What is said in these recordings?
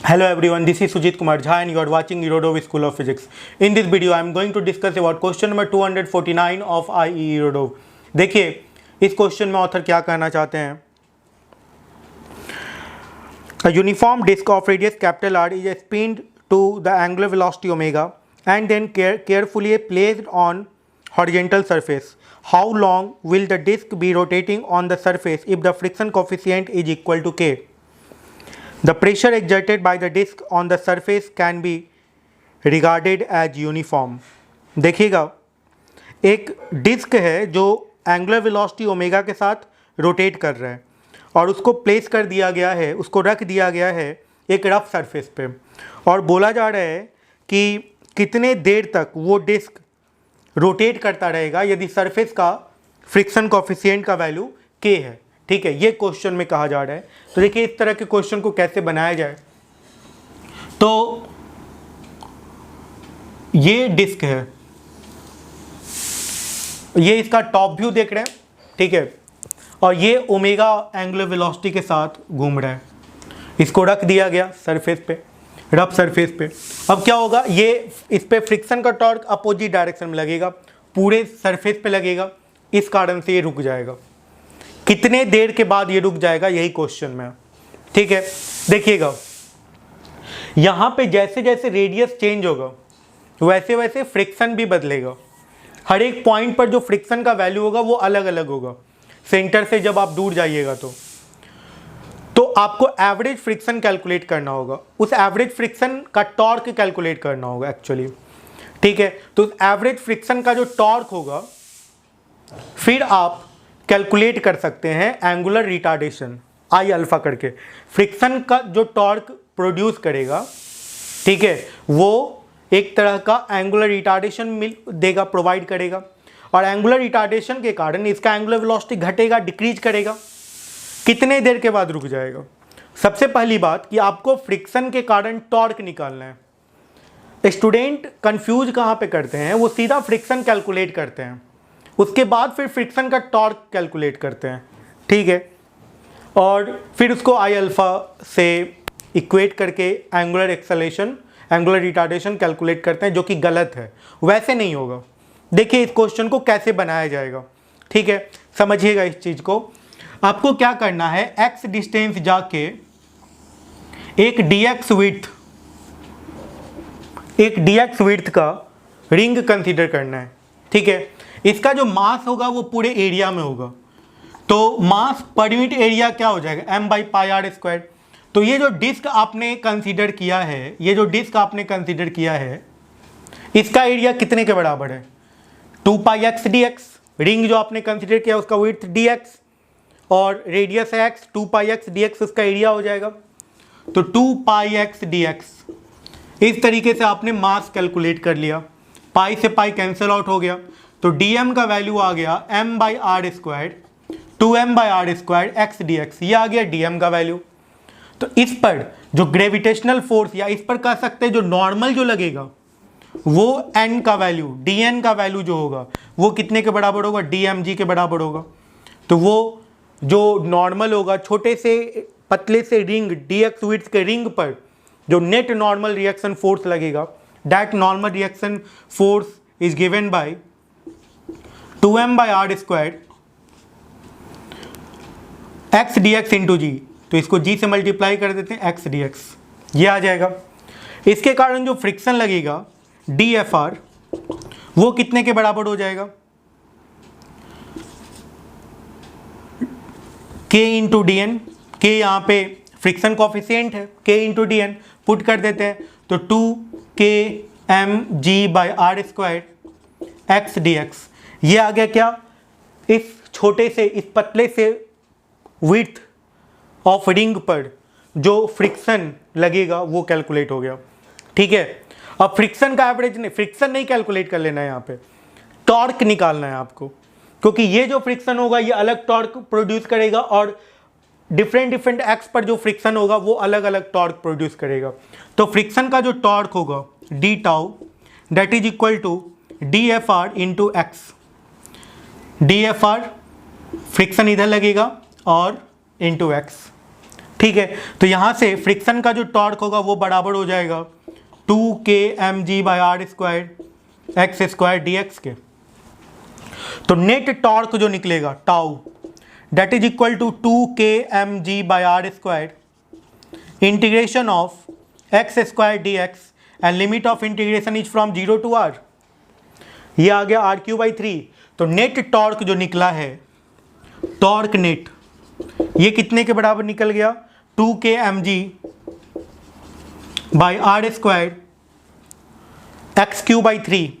Hello everyone, this is Sujit Kumar Jha and you are watching Erodov School of Physics. In this video, I am going to discuss about question number 249 of IE Erodov. देखिए इस question में author क्या कहना चाहते हैं. A uniform disk of radius capital R is spun to the angular velocity omega and then carefully placed on horizontal surface. How long will the disk be rotating on the surface if the friction coefficient is equal to K? The pressure exerted by the disk on the surface can be regarded as uniform. देखिएगा एक disc है जो angular velocity omega के साथ rotate कर रहा है और उसको प्लेस कर दिया गया है, उसको रख दिया गया है एक रफ सरफेस पे और बोला जा रहा है कि कितने देर तक वो डिस्क रोटेट करता रहेगा यदि सरफेस का फ्रिक्शन कोफिशिएंट का वैल्यू k है. ठीक है, ये क्वेश्चन में कहा जा रहा है. तो देखिए इस तरह के क्वेश्चन को कैसे बनाया जाए. तो ये डिस्क है, ये इसका टॉप व्यू देख रहे हैं. ठीक है, और ये ओमेगा एंगुलर वेलोसिटी के साथ घूम रहा है. इसको रख दिया गया सरफेस पे, रफ सरफेस पे. अब क्या होगा, ये इस पे फ्रिक्शन का टॉर्क अपोजिट डायरेक्शन में लगेगा, पूरे सरफेस पे लगेगा. इस कारण से ये रुक जाएगा. कितने देर के बाद ये रुक जाएगा, यही क्वेश्चन में. ठीक है, देखिएगा यहाँ पे जैसे जैसे रेडियस चेंज होगा वैसे वैसे फ्रिक्शन भी बदलेगा. हर एक पॉइंट पर जो फ्रिक्शन का वैल्यू होगा वो अलग अलग होगा. सेंटर से जब आप दूर जाइएगा तो आपको एवरेज फ्रिक्शन कैलकुलेट करना होगा. उस एवरेज फ्रिक्शन का टॉर्क कैलकुलेट करना होगा एक्चुअली. ठीक है, तो उस एवरेज फ्रिक्शन का जो टॉर्क होगा फिर आप कैलकुलेट कर सकते हैं एंगुलर रिटार्डेशन आई अल्फा करके. फ्रिक्शन का जो टॉर्क प्रोड्यूस करेगा, ठीक है, वो एक तरह का एंगुलर रिटार्डेशन देगा, प्रोवाइड करेगा. और एंगुलर रिटार्डेशन के कारण इसका एंगुलर वेलोसिटी घटेगा, डिक्रीज करेगा. कितने देर के बाद रुक जाएगा. सबसे पहली बात कि आपको फ्रिक्शन के कारण टॉर्क निकालना है. स्टूडेंट कंफ्यूज कहाँ पे करते हैं, वो सीधा फ्रिक्शन कैलकुलेट करते हैं, उसके बाद फिर फ्रिक्शन का टॉर्क कैलकुलेट करते हैं. ठीक है, और फिर उसको आई अल्फा से इक्वेट करके angular acceleration, angular retardation calculate करते हैं, जो कि गलत है. वैसे नहीं होगा. देखिए इस क्वेश्चन को कैसे बनाया जाएगा. ठीक है, समझिएगा इस चीज़ को. आपको क्या करना है, x डिस्टेंस जाके एक dx विड्थ का रिंग कंसीडर करना है. ठीक है, इसका जो मास होगा वो पूरे एरिया में होगा. तो मास पर यूनिट एरिया क्या हो जाएगा, m/πr². तो ये जो डिस्क आपने कंसीडर किया है, इसका एरिया कितने के बराबर है, 2πx dx. रिंग जो आपने कंसीडर किया उसका विड्थ dx और रेडियस है x, 2πx dx उसका एरिया हो जाएगा. तो 2πx dx. इस तरीके से आपने मास कैलकुलेट कर लिया. पाई से पाई कैंसिल आउट हो गया, तो dm का वैल्यू आ गया m/r², 2m/r² x dx. ये आ गया dm का वैल्यू. तो इस पर जो ग्रेविटेशनल फोर्स, या इस पर कह सकते हैं जो नॉर्मल जो लगेगा, वो n का वैल्यू, dn का वैल्यू जो होगा वो कितने के बराबर होगा, dmg के बराबर होगा. तो वो जो नॉर्मल होगा, छोटे से पतले से रिंग dx विड्थ के रिंग पर जो नेट नॉर्मल रिएक्शन फोर्स लगेगा, that normal reaction force is given by 2m/r² x dx into g. तो इसको g से मल्टीप्लाई कर देते हैं, x dx. ये आ जाएगा. इसके कारण जो फ्रिक्शन लगेगा dfr, वो कितने के बराबर हो जाएगा, k इंटू dn. k यहाँ पे फ्रिक्शन कॉफिशिएंट है, k इंटू dn पुट कर देते हैं. तो 2kmg/r² x dx. ये आ गया क्या, इस छोटे से, इस पतले से विड्थ ऑफ रिंग पर जो फ्रिक्शन लगेगा वो कैलकुलेट हो गया. ठीक है, अब फ्रिक्शन का एवरेज नहीं, फ्रिक्शन नहीं कैलकुलेट कर लेना है, यहाँ पे टॉर्क निकालना है आपको, क्योंकि ये जो फ्रिक्शन होगा ये अलग टॉर्क प्रोड्यूस करेगा और डिफरेंट एक्स पर जो फ्रिक्शन होगा वो अलग अलग टॉर्क प्रोड्यूस करेगा. तो फ्रिक्शन का जो टॉर्क होगा D tau, that is equal to dfr into X. dfr friction इधर लगेगा और इंटू एक्स. ठीक है, तो यहाँ से फ्रिक्शन का जो टॉर्क होगा वो बराबर हो जाएगा 2kmg/r² x² dx के। तो नेट टॉर्क जो निकलेगा tau that is equal to 2kmg/r² integration of x² dx and limit of integration is from 0 to r। ये आ गया r³/3। तो नेट टॉर्क जो निकला है, टॉर्क नेट, ये कितने के बराबर निकल गया 2kmg/r² x³/3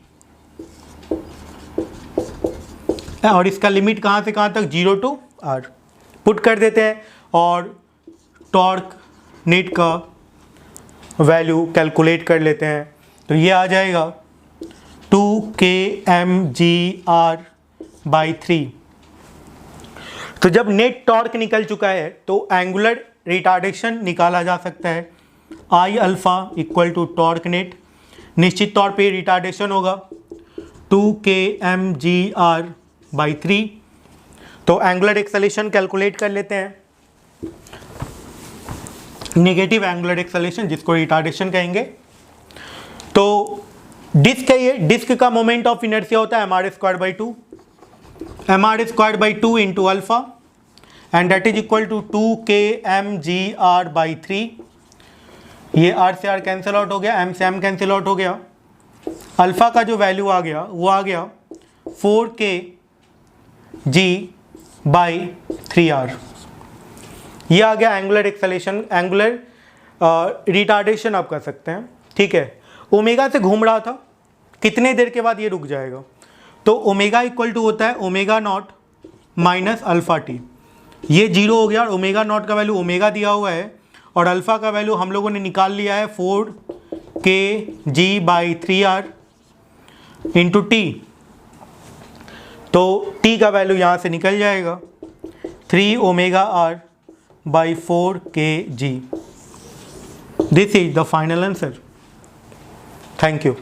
और इसका लिमिट कहाँ से कहाँ तक 0 to r पुट कर देते हैं और टॉर्क नेट का वैल्यू कैलकुलेट कर लेते हैं। तो ये आ जाएगा 2kmg/r/3। तो जब नेट टॉर्क निकल चुका है तो एंगुलर रिटार्डेशन निकाला जा सकता है। I alpha equal to torque net, निश्चित तौर पे रिटार्डेशन होगा 2kmg/r/3। तो एंगुलर एक्सेलेरेशन कैलकुलेट कर लेते हैं। नेगेटिव एंगुलर एक्सेलेरेशन जिसको रिटार्डेशन कहेंगे। तो डिस्क है, ये डिस्क का मोमेंट ऑफ इनर्शिया होता है mr²/2 mr²/2 into alpha and that is equal to 2kmg/r/3। ये r से r कैंसिल आउट हो गया, m से m कैंसिल आउट हो गया। अल्फा का जो वैल्यू आ गया वो आ गया 4kg/3r। ये आ गया एंगुलर एक्सेलेरेशन, एंगुलर रिटार्डेशन आप कह सकते हैं। ठीक है, ओमेगा से घूम रहा था, कितने देर के बाद ये रुक जाएगा? तो ओमेगा इक्वल टू होता है ω0 माइनस अल्फा टी। ये 0 हो गया और ω0 का वैल्यू ओमेगा दिया हुआ है और अल्फा का वैल्यू हम लोगों ने निकाल लिया है 4kg/3r इंटू टी। तो टी का वैल्यू यहाँ से निकल जाएगा 3ωr/4kg। This is the final answer. Thank you.